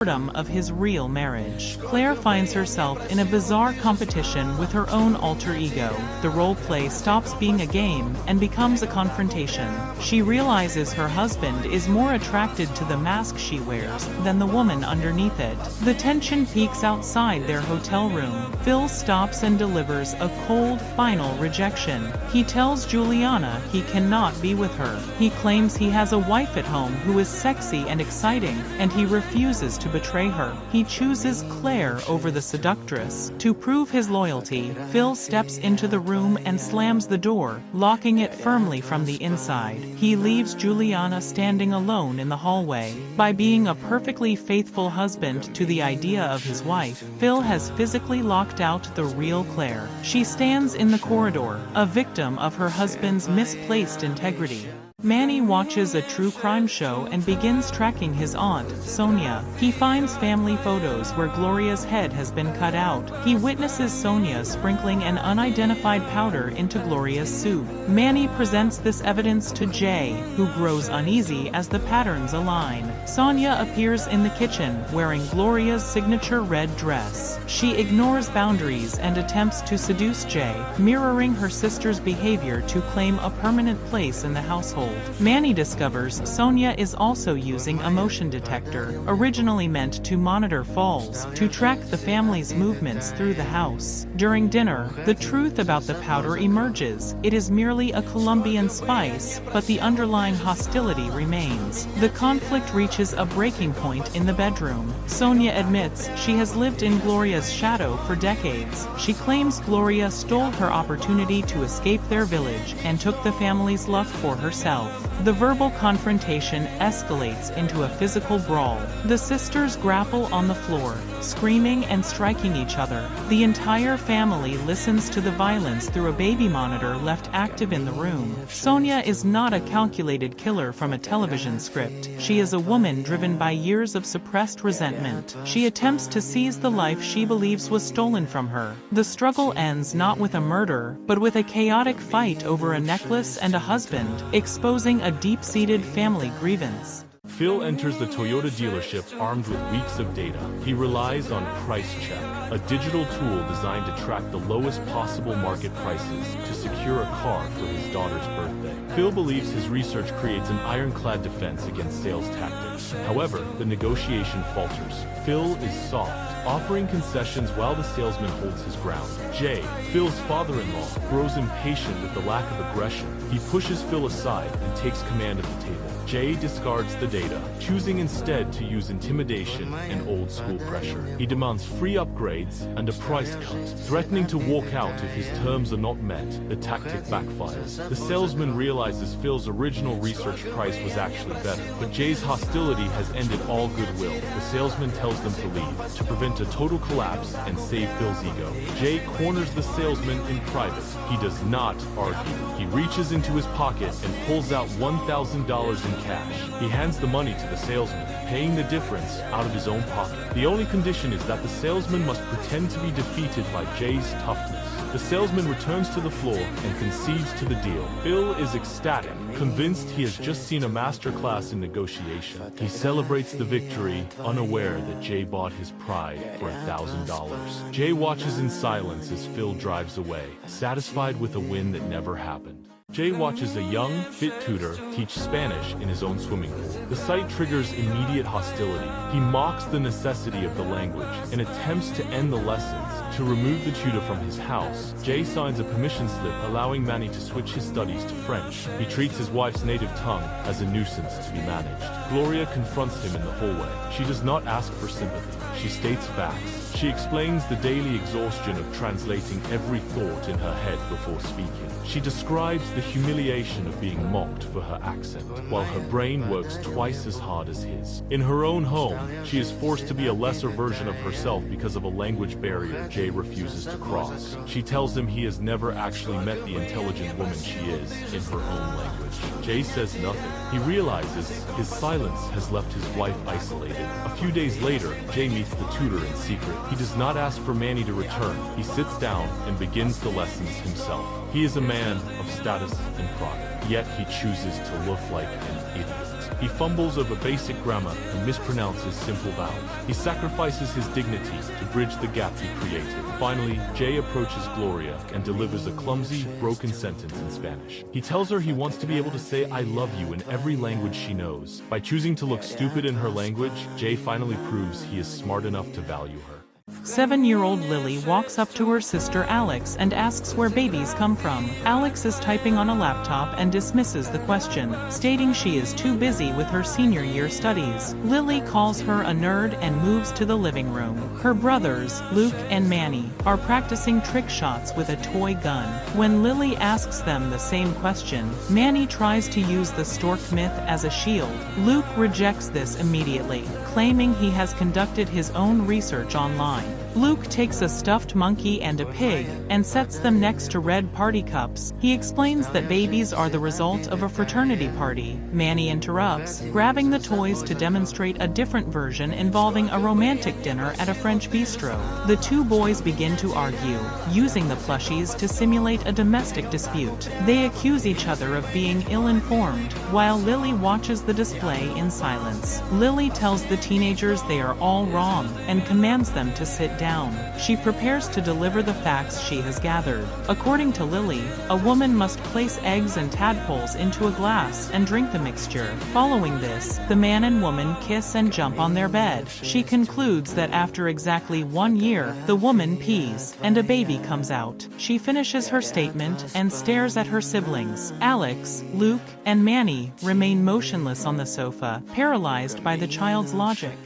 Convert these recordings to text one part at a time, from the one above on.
boredom of his real marriage. Claire finds herself in a bizarre competition with her own alter ego. The role play stops being a game and becomes a confrontation. She realizes her husband is more attracted to the mask she wears than the woman underneath it. The tension peaks outside their hotel room. Phil stops and delivers a cold, final rejection. He tells Juliana he cannot be with her. He claims he has a wife at home who is sexy and exciting, and he refuses to betray her. He chooses Claire over the seductress. To prove his loyalty, Phil steps into the room and slams the door, locking it firmly from the inside. He leaves Juliana standing alone in the hallway. By being a perfectly faithful husband to the idea of his wife, Phil has physically locked out the real Claire. She stands in the corridor, a victim of her husband's misplaced integrity. Manny watches a true crime show and begins tracking his aunt, Sonia. He finds family photos where Gloria's head has been cut out. He witnesses Sonia sprinkling an unidentified powder into Gloria's soup. Manny presents this evidence to Jay, who grows uneasy as the patterns align. Sonia appears in the kitchen, wearing Gloria's signature red dress. She ignores boundaries and attempts to seduce Jay, mirroring her sister's behavior to claim a permanent place in the household. Manny discovers Sonia is also using a motion detector, originally meant to monitor falls, to track the family's movements through the house. During dinner, the truth about the powder emerges. It is merely a Colombian spice, but the underlying hostility remains. The conflict reaches a breaking point in the bedroom. Sonia admits she has lived in Gloria's shadow for decades. She claims Gloria stole her opportunity to escape their village and took the family's luck for herself. The verbal confrontation escalates into a physical brawl. The sisters grapple on the floor, screaming and striking each other. The entire family listens to the violence through a baby monitor left active in the room. Sonia is not a calculated killer from a television script. She is a woman driven by years of suppressed resentment. She attempts to seize the life she believes was stolen from her. The struggle ends not with a murder, but with a chaotic fight over a necklace and a husband, exposing a deep-seated family grievance. Phil enters the Toyota dealership armed with weeks of data. He relies on Price Check, a digital tool designed to track the lowest possible market prices to secure a car for his daughter's birthday. Phil believes his research creates an ironclad defense against sales tactics. However, the negotiation falters. Phil is soft, offering concessions while the salesman holds his ground. Jay, Phil's father-in-law, grows impatient with the lack of aggression. He pushes Phil aside and takes command at the table. Jay discards the data, choosing instead to use intimidation and old-school pressure. He demands free upgrades and a price cut, threatening to walk out if his terms are not met. The tactic backfires. The salesman realizes Phil's original research price was actually better, but Jay's hostility has ended all goodwill. The salesman tells them to leave, to prevent a total collapse and save Phil's ego. Jay corners the salesman in private. He does not argue. He reaches into his pocket and pulls out $1,000 in cash. He hands the money to the salesman, paying the difference out of his own pocket. The only condition is that the salesman must pretend to be defeated by Jay's toughness. The salesman returns to the floor and concedes to the deal. Phil is ecstatic, convinced he has just seen a masterclass in negotiation. He celebrates the victory, unaware that Jay bought his pride for $1,000. Jay watches in silence as Phil drives away, satisfied with a win that never happened. Jay watches a young, fit tutor teach Spanish in his own swimming pool. The sight triggers immediate hostility. He mocks the necessity of the language and attempts to end the lessons. To remove the tutor from his house, Jay signs a permission slip allowing Manny to switch his studies to French. He treats his wife's native tongue as a nuisance to be managed. Gloria confronts him in the hallway. She does not ask for sympathy. She states facts. She explains the daily exhaustion of translating every thought in her head before speaking. She describes the humiliation of being mocked for her accent, while her brain works twice as hard as his. In her own home, she is forced to be a lesser version of herself because of a language barrier Jay refuses to cross. She tells him he has never actually met the intelligent woman she is in her own language. Jay says nothing. He realizes his silence has left his wife isolated. A few days later, Jay meets the tutor in secret. He does not ask for Manny to return. He sits down and begins the lessons himself. He is a man of status success and pride. Yet he chooses to look like an idiot. He fumbles over basic grammar and mispronounces simple vowels. He sacrifices his dignity to bridge the gap he created. Finally, Jay approaches Gloria and delivers a clumsy, broken sentence in Spanish. He tells her he wants to be able to say "I love you" in every language she knows. By choosing to look stupid in her language, Jay finally proves he is smart enough to value her. 7-year-old Lily walks up to her sister Alex and asks where babies come from. Alex is typing on a laptop and dismisses the question, stating she is too busy with her senior year studies. Lily calls her a nerd and moves to the living room. Her brothers, Luke and Manny, are practicing trick shots with a toy gun. When Lily asks them the same question, Manny tries to use the stork myth as a shield. Luke rejects this immediately, claiming he has conducted his own research online. Luke takes a stuffed monkey and a pig and sets them next to red party cups. He explains that babies are the result of a fraternity party. Manny interrupts, grabbing the toys to demonstrate a different version involving a romantic dinner at a French bistro. The two boys begin to argue, using the plushies to simulate a domestic dispute. They accuse each other of being ill-informed, while Lily watches the display in silence. Lily tells the teenagers they are all wrong and commands them to sit down. She prepares to deliver the facts she has gathered. According to Lily, a woman must place eggs and tadpoles into a glass and drink the mixture. Following this, the man and woman kiss and jump on their bed. She concludes that after exactly 1 year, the woman pees, and a baby comes out. She finishes her statement and stares at her siblings. Alex, Luke, and Manny remain motionless on the sofa, paralyzed by the child's logic.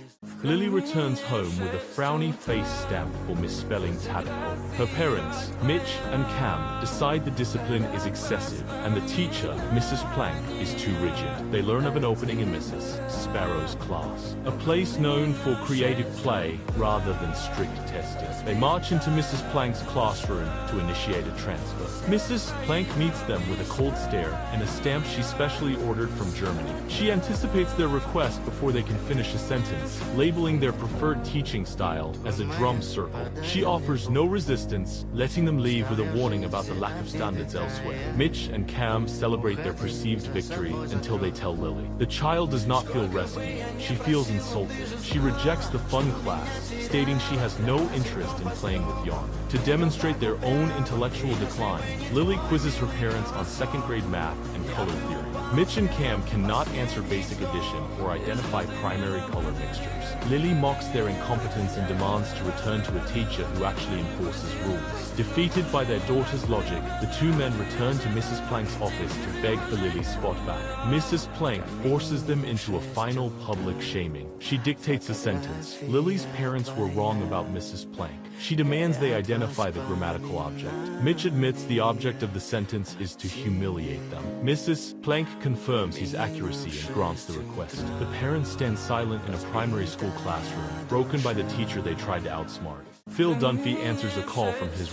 Lily returns home with a frowny face stamp for misspelling tadpole. Her parents, Mitch and Cam, decide the discipline is excessive and the teacher, Mrs. Plank, is too rigid. They learn of an opening in Mrs. Sparrow's class, a place known for creative play rather than strict testing. They march into Mrs. Plank's classroom to initiate a transfer. Mrs. Plank meets them with a cold stare and a stamp she specially ordered from Germany. She anticipates their request before they can finish a sentence, labeling their preferred teaching style as a drum circle. She offers no resistance, letting them leave with a warning about the lack of standards elsewhere. Mitch and Cam celebrate their perceived victory until they tell Lily. The child does not feel rescued. She feels insulted. She rejects the fun class, stating she has no interest in playing with yarn. To demonstrate their own intellectual decline, Lily quizzes her parents on second-grade math and color theory. Mitch and Cam cannot answer basic addition or identify primary color mixtures. Lily mocks their incompetence and demands to return to a teacher who actually enforces rules. Defeated by their daughter's logic, the two men return to Mrs. Plank's office to beg for Lily's spot back. Mrs. Plank forces them into a final public shaming. She dictates a sentence. Lily's parents were wrong about Mrs. Plank. She demands they identify the grammatical object. Mitch admits the object of the sentence is to humiliate them. Mrs. Plank confirms his accuracy and grants the request. The parents stand silent in a primary school classroom, broken by the teacher they tried to outsmart. Phil Dunphy answers a call from his